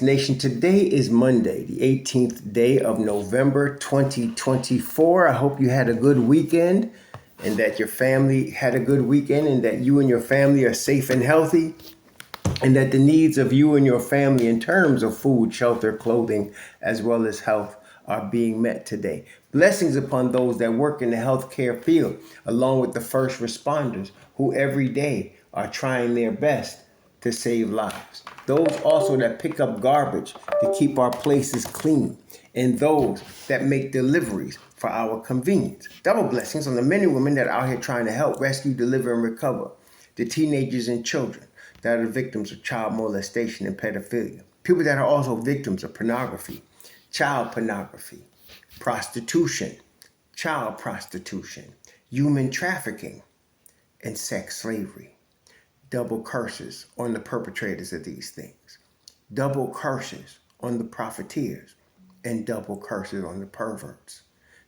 Nation. Today is Monday, the 18th day of November 2024. I hope you had a good weekend and that your family had a good weekend and that you and your family are safe and healthy and that the needs of you and your family in terms of food, shelter, clothing, as well as health are being met today. Blessings upon those that work in the healthcare field, along with the first responders who every day are trying their best to save lives. Those also that pick up garbage to keep our places clean, and those that make deliveries for our convenience. Double blessings on the men and women that are out here trying to help rescue, deliver, and recover the teenagers and children that are victims of child molestation and pedophilia. People that are also victims of pornography, child pornography, prostitution, child prostitution, human trafficking, and sex slavery. Double curses on the perpetrators of these things. Double curses on the profiteers, and double curses on the perverts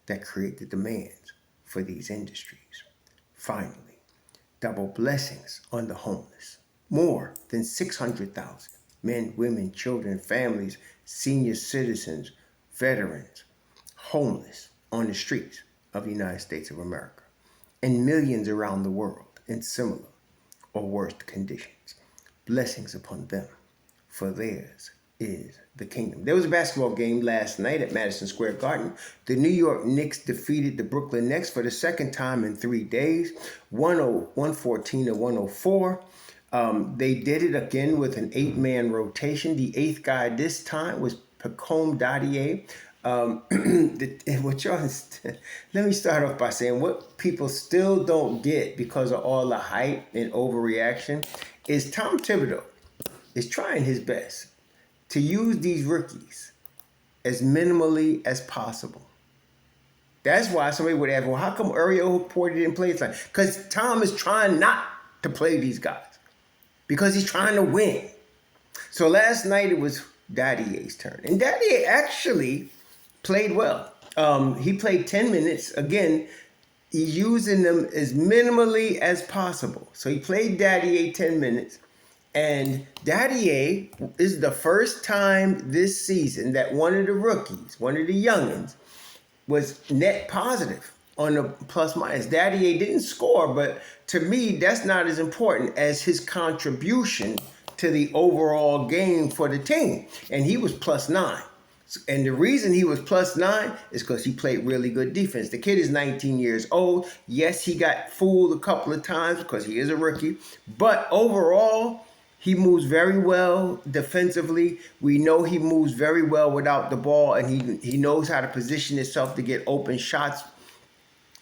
that create the demands for these industries. Finally, double blessings on the homeless. More than 600,000 men, women, children, families, senior citizens, veterans, homeless on the streets of the United States of America, and millions around the world in similar or worse conditions. Blessings upon them, for theirs is the kingdom. There was a basketball game last night at Madison Square Garden. The New York Knicks defeated the Brooklyn Nets for the second time in 3 days, 114 to 104. They did it again with an 8-man rotation. The 8th guy this time was Pacome Dadier. Let me start off by saying what people still don't get because of all the hype and overreaction is Tom Thibodeau is trying his best to use these rookies as minimally as possible. That's why somebody would ask, well, how come Hukporti didn't play tonight? Because Tom is trying not to play these guys because he's trying to win. So last night it was Dadier's turn. And Dadier actually played well. He played 10 minutes. Again, he's using them as minimally as possible. So he played Dadier 10 minutes. And Dadier is the first time this season that one of the rookies, one of the youngins, was net positive on the plus minus. Dadier didn't score, but to me, that's not as important as his contribution to the overall game for the team. And he was +9. And the reason he was +9 is because he played really good defense. The kid is 19 years old. Yes, he got fooled a couple of times because he is a rookie. But overall, he moves very well defensively. We know he moves very well without the ball, and he knows how to position himself to get open shots.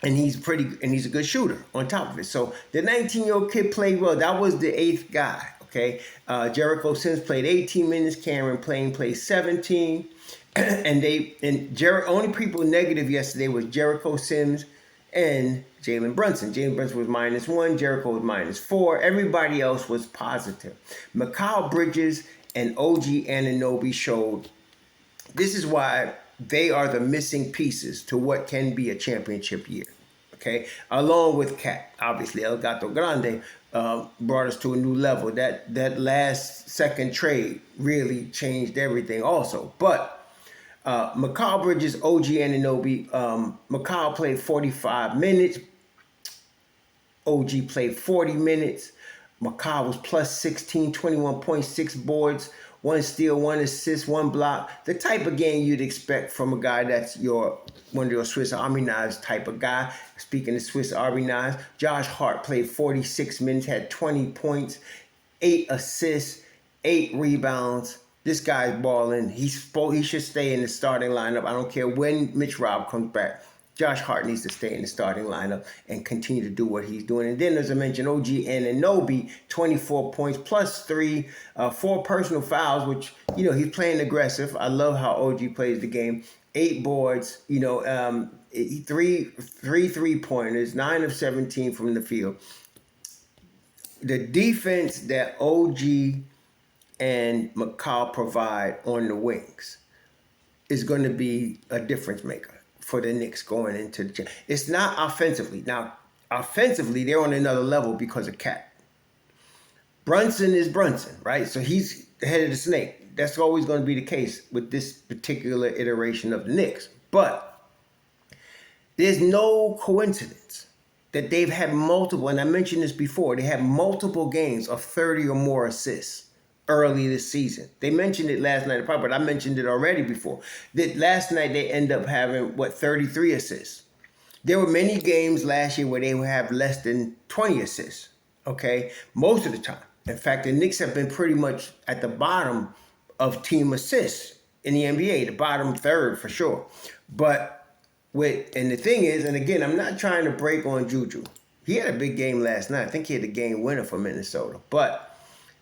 And he's a good shooter on top of it. So the 19-year-old kid played well. That was the 8th guy. Okay, Jericho Sims played 18 minutes. Cameron played 17. Only people negative yesterday was Jericho Sims and Jalen Brunson. Jalen Brunson was -1. Jericho was -4. Everybody else was positive. Mikal Bridges and OG Anunoby showed this is why they are the missing pieces to what can be a championship year. Okay, along with Cat, obviously El Gato Grande brought us to a new level. That last second trade really changed everything also. But Mikal Bridges, OG Anunoby, Mikal played 45 minutes. OG played 40 minutes. Mikal was +16, 21.6 boards, 1 steal, 1 assist, 1 block. The type of game you'd expect from a guy that's one of your Swiss Army knives type of guy. Speaking of Swiss Army knives, Josh Hart played 46 minutes, had 20 points, 8 assists, 8 rebounds. This guy's balling. He should stay in the starting lineup. I don't care when Mitch Rob comes back. Josh Hart needs to stay in the starting lineup and continue to do what he's doing. And then, as I mentioned, OG Anunoby, 24 points, +3, 4 personal fouls, which, he's playing aggressive. I love how OG plays the game. 8 boards, 3 3-pointers, 9 of 17 from the field. The defense that OG and Mikal provide on the wings is going to be a difference maker for the Knicks going into the championship. It's not offensively. Now, offensively, they're on another level because of Cat. Brunson is Brunson, right? So he's the head of the snake. That's always going to be the case with this particular iteration of the Knicks. But there's no coincidence that they've had multiple, and I mentioned this before, they had multiple games of 30 or more assists early this season. They mentioned it last night, but I mentioned it already before. That last night they end up having, 33 assists. There were many games last year where they would have less than 20 assists, okay? Most of the time. In fact, the Knicks have been pretty much at the bottom of team assists in the NBA, the bottom third for sure. And the thing is, and again, I'm not trying to break on Juju. He had a big game last night. I think he had the game winner for Minnesota. But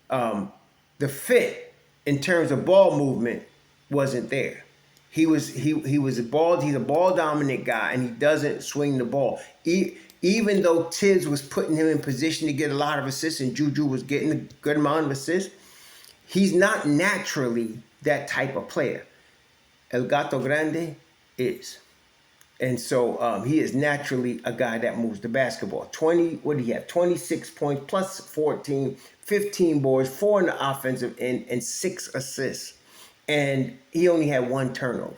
the fit in terms of ball movement wasn't there. He's a ball dominant guy, and he doesn't swing the ball. Even though Tibbs was putting him in position to get a lot of assists, and Juju was getting a good amount of assists, he's not naturally that type of player. El Gato Grande is. And so he is naturally a guy that moves the basketball. 26 points plus 14, 15 boards, 4 in the offensive end, and 6 assists. And he only had 1 turnover.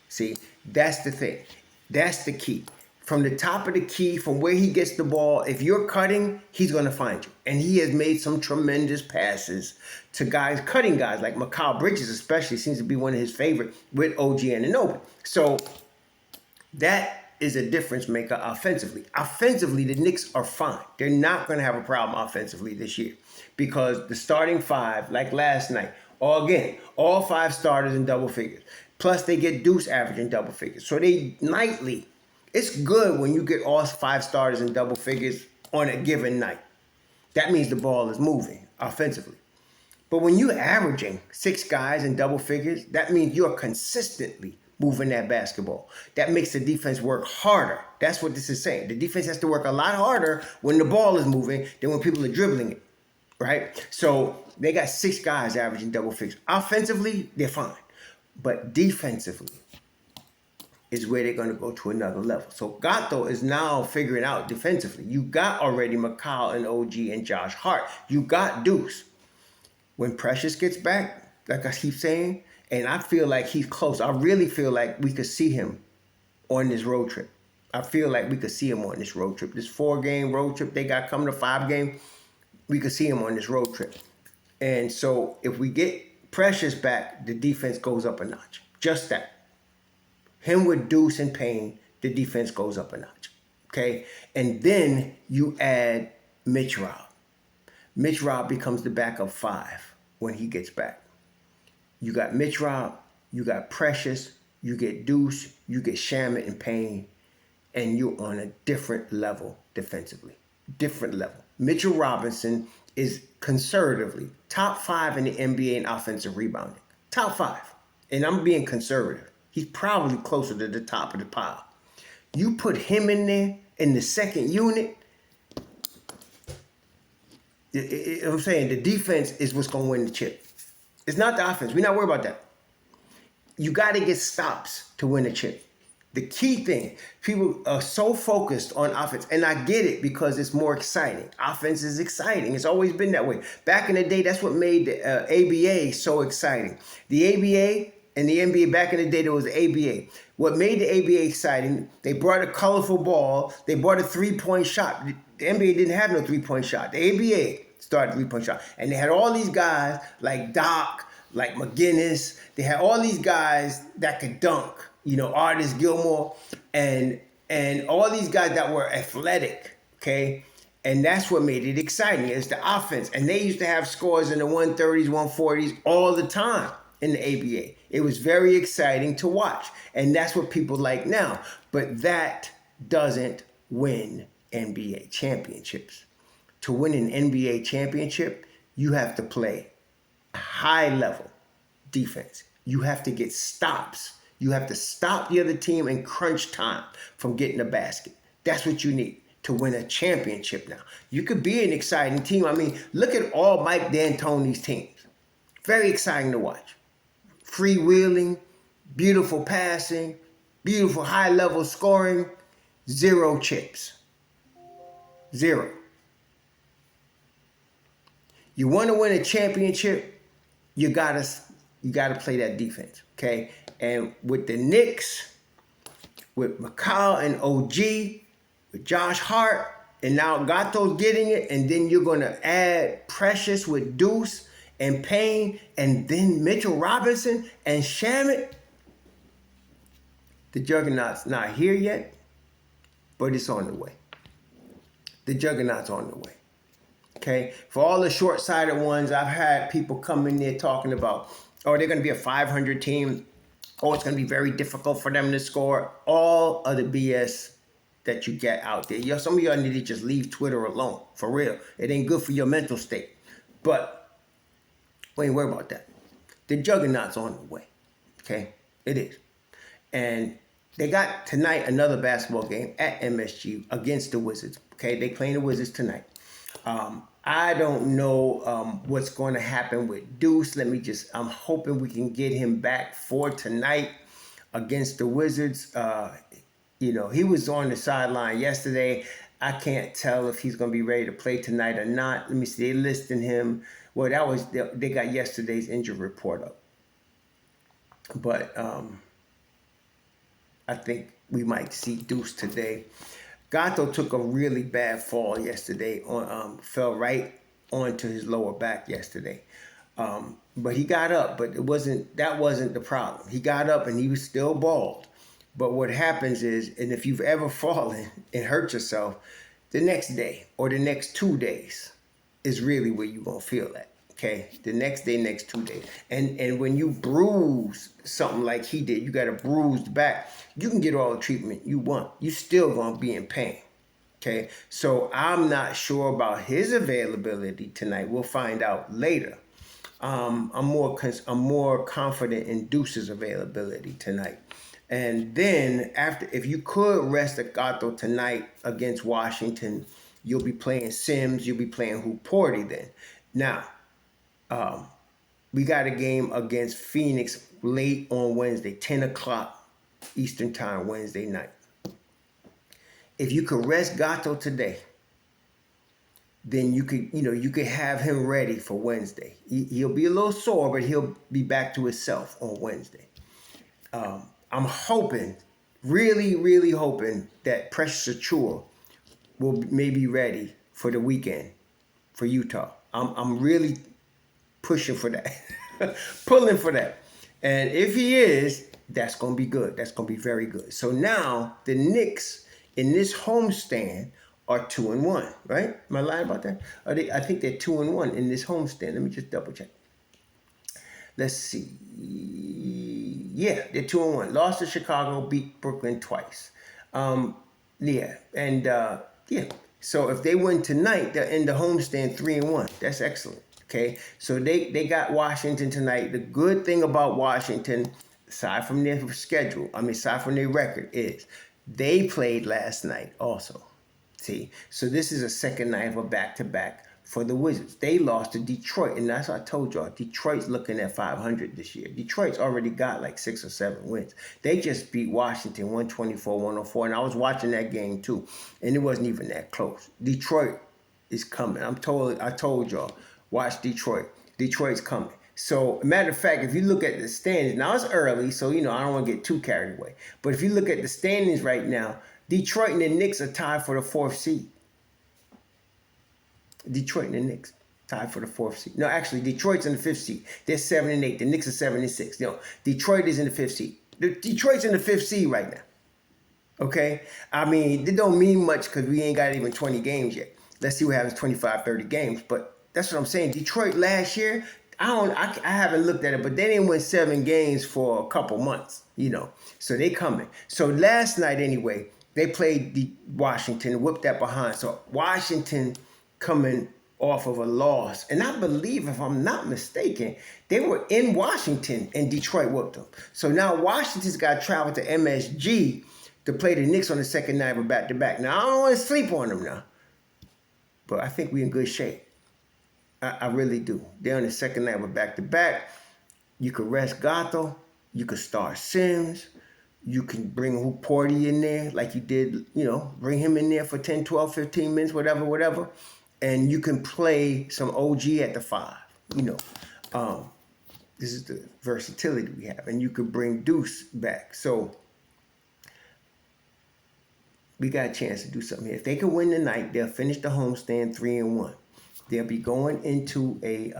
See, that's the thing. That's the key. From the top of the key, from where he gets the ball, if you're cutting, he's going to find you. And he has made some tremendous passes to cutting guys like Mikal Bridges especially, seems to be one of his favorite with OG Anunoby. So that is a difference maker offensively. Offensively, the Knicks are fine. They're not going to have a problem offensively this year because the starting 5, like last night, all 5 starters in double figures. Plus, they get Deuce averaging double figures. So they nightly, it's good when you get all 5 starters in double figures on a given night. That means the ball is moving offensively. But when you're averaging 6 guys in double figures, that means you're consistently moving that basketball. That makes the defense work harder. That's what this is saying. The defense has to work a lot harder when the ball is moving than when people are dribbling it, right? So they got 6 guys averaging double figures. Offensively, they're fine. But defensively is where they're going to go to another level. So Gato is now figuring out defensively. You got already Mikal and OG and Josh Hart. You got Deuce. When Precious gets back, like I keep saying, and I feel like he's close. I really feel like we could see him on this road trip. I feel like we could see him on this road trip. This 4-game road trip they got coming to 5-game, we could see him on this road trip. And so if we get Precious back, the defense goes up a notch. Just that. Him with Deuce and Payne, the defense goes up a notch. Okay? And then you add Mitch Rob. Mitch Rob becomes the backup 5 when he gets back. You got Mitch Rob, you got Precious, you get Deuce, you get Shamet and Payne, and you're on a different level defensively. Different level. Mitchell Robinson is conservatively top 5 in the NBA in offensive rebounding. Top 5. And I'm being conservative. He's probably closer to the top of the pile. You put him in there in the second unit, I'm saying the defense is what's going to win the chip. It's not the offense. We're not worried about that. You got to get stops to win a chip. The key thing, people are so focused on offense, and I get it because it's more exciting. Offense is exciting. It's always been that way. Back in the day, that's what made the ABA so exciting. The ABA and the NBA, back in the day, there was the ABA. What made the ABA exciting, they brought a colorful ball. They brought a three-point shot. The NBA didn't have no three-point shot. The ABA started three-point shot. And they had all these guys like Doc, like McGinnis. They had all these guys that could dunk, Artis Gilmore, and all these guys that were athletic, okay? And that's what made it exciting. It's the offense. And they used to have scores in the 130s, 140s all the time in the ABA. It was very exciting to watch. And that's what people like now. But that doesn't win NBA championships. To win an NBA championship, you have to play high-level defense. You have to get stops. You have to stop the other team in crunch time from getting a basket. That's what you need to win a championship now. You could be an exciting team. I mean, look at all Mike D'Antoni's teams. Very exciting to watch. Freewheeling, beautiful passing, beautiful high-level scoring, 0 chips. 0. You want to win a championship, you gotta play that defense, okay? And with the Knicks, with McCall and OG, with Josh Hart, and now Gato's getting it, and then you're gonna add Precious with Deuce and Payne, and then Mitchell Robinson and Shamet. The juggernaut's not here yet, but it's on the way. The juggernaut's on the way. Okay, for all the short-sighted ones, I've had people come in there talking about, oh, they're going to be a 500 team. Oh, it's going to be very difficult for them to score. All of the BS that you get out there. Some of y'all need to just leave Twitter alone, for real. It ain't good for your mental state. But we ain't worried about that. The juggernaut's on the way. Okay, it is. And they got tonight another basketball game at MSG against the Wizards. Okay, they playing the Wizards tonight. I don't know what's going to happen with Deuce. I'm hoping we can get him back for tonight against the Wizards. He was on the sideline yesterday. I can't tell if he's going to be ready to play tonight or not. Let me see. They listed him. Well, they got yesterday's injury report up. But I think we might see Deuce today. Gato took a really bad fall yesterday. Fell right onto his lower back yesterday. But he got up. But that wasn't the problem. He got up and he was still bald. But what happens is, and if you've ever fallen and hurt yourself, the next day or the next 2 days is really where you're gonna feel that. Okay, the next day, next 2 days. And when you bruise something like he did, you got a bruised back, you can get all the treatment you want. You still gonna be in pain. Okay, so I'm not sure about his availability tonight. We'll find out later. I'm more confident in Deuce's availability tonight. And then if you could rest a Gato tonight against Washington, you'll be playing Sims, you'll be playing Hukporti then. Now, we got a game against Phoenix late on Wednesday, 10 o'clock Eastern time, Wednesday night. If you could rest Gato today, then you could have him ready for Wednesday. He'll be a little sore, but he'll be back to himself on Wednesday. I'm hoping, really, really hoping that Precious Achua will maybe ready for the weekend for Utah. I'm really pushing for that, pulling for that. And if he is, that's going to be good. That's going to be very good. So now the Knicks in this homestand are 2-1, right? Am I lying about that? I think they're 2-1 in this homestand. Let me just double check. Let's see. Yeah, they're 2-1. Lost to Chicago, beat Brooklyn twice. Yeah. So if they win tonight, they'll end the homestand 3-1. That's excellent. Okay. So they got Washington tonight. The good thing about Washington, aside from their record, is they played last night also. See, so this is a second night of a back-to-back for the Wizards. They lost to Detroit, and that's what I told y'all. Detroit's looking at 500 this year. Detroit's already got like 6 or 7 wins. They just beat Washington 124-104, and I was watching that game too, and it wasn't even that close. Detroit is coming. I told y'all, watch Detroit. Detroit's coming. So, matter of fact, if you look at the standings, now it's early, so I don't want to get too carried away. But if you look at the standings right now, Detroit and the Knicks are tied for the 4th seed. Detroit and the Knicks tied for the 4th seed. No, actually, Detroit's in the 5th seed. They're 7 and 8. The Knicks are 7 and 6. Detroit is in the 5th seed. Detroit's in the 5th seed right now. Okay? I mean, it don't mean much because we ain't got even 20 games yet. Let's see what happens 25, 30 games. But that's what I'm saying. Detroit last year, I haven't looked at it, but they didn't win 7 games for a couple months, So they coming. So last night anyway, they played Washington, whipped that behind. So Washington coming off of a loss. And I believe, if I'm not mistaken, they were in Washington and Detroit whooped them. So now Washington's got to travel to MSG to play the Knicks on the second night of a back-to-back. Now, I don't want to sleep on them now, but I think we're in good shape. I really do. They're on the second night of a back-to-back. You could rest Gato. You could start Sims. You can bring Hukporti in there like you did, bring him in there for 10, 12, 15 minutes, whatever. And you can play some OG at the 5. This is the versatility we have. And you could bring Deuce back. So we got a chance to do something here. If they can win tonight, they'll finish the homestand 3-1. They'll be going into a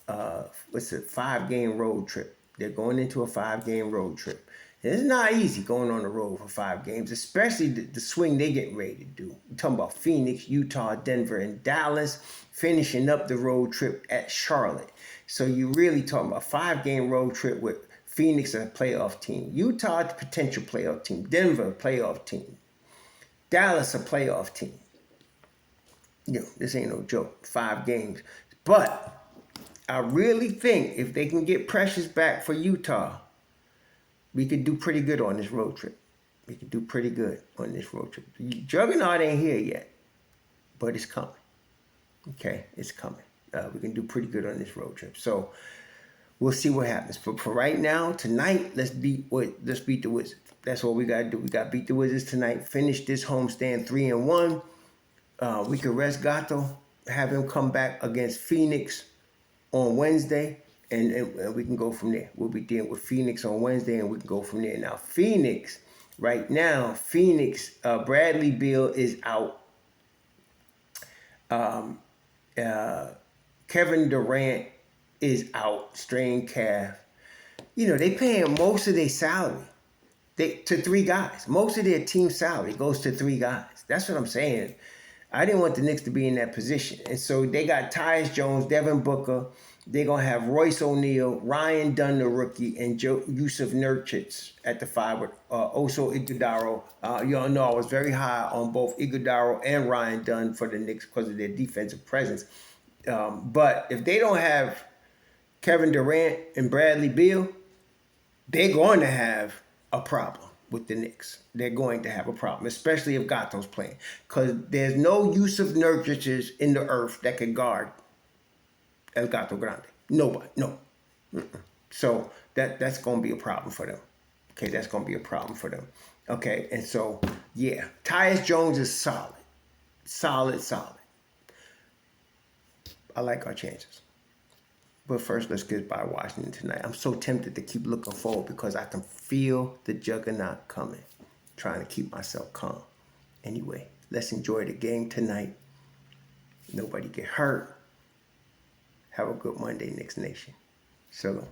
5-game road trip. They're going into a 5-game road trip. It's not easy going on the road for 5 games, especially the swing they getting ready to do. We're talking about Phoenix, Utah, Denver, and Dallas, finishing up the road trip at Charlotte. So you really talking about a 5-game road trip with Phoenix, a playoff team, Utah, a potential playoff team, Denver, a playoff team, Dallas, a playoff team. This ain't no joke. 5 games. But I really think if they can get Precious back for Utah, we could do pretty good on this road trip. We could do pretty good on this road trip. The juggernaut ain't here yet, but it's coming. Okay, it's coming. We can do pretty good on this road trip. So we'll see what happens. But for right now, tonight, let's beat the Wizards. That's what we got to do. We got to beat the Wizards tonight. Finish this homestand 3-1. We could rest Gato, have him come back against Phoenix on Wednesday, and we can go from there. We'll be dealing with Phoenix on Wednesday, and we can go from there. Now, Phoenix, Bradley Beal is out. Kevin Durant is out, strained calf. They paying most of their salary to 3 guys. Most of their team salary goes to 3 guys. That's what I'm saying. I didn't want the Knicks to be in that position. And so they got Tyus Jones, Devin Booker. They're going to have Royce O'Neal, Ryan Dunn, the rookie, and Yusuf Nurkic at the 5 with Oso Iguodala. Y'all know I was very high on both Iguodala and Ryan Dunn for the Knicks because of their defensive presence. But if they don't have Kevin Durant and Bradley Beal, they're going to have a problem with the Knicks. They're going to have a problem, especially if Gato's playing. Because there's no Yusuf Nurkic in the earth that can guard El Gato Grande. Nobody. No. So that's going to be a problem for them. Okay, that's going to be a problem for them. Okay, and so, yeah. Tyus Jones is solid. Solid. I like our chances. But first, let's get by Washington tonight. I'm so tempted to keep looking forward because I can feel the juggernaut coming. Trying to keep myself calm. Anyway, let's enjoy the game tonight. Nobody get hurt. Have a good Monday, Knicks Nation. So long.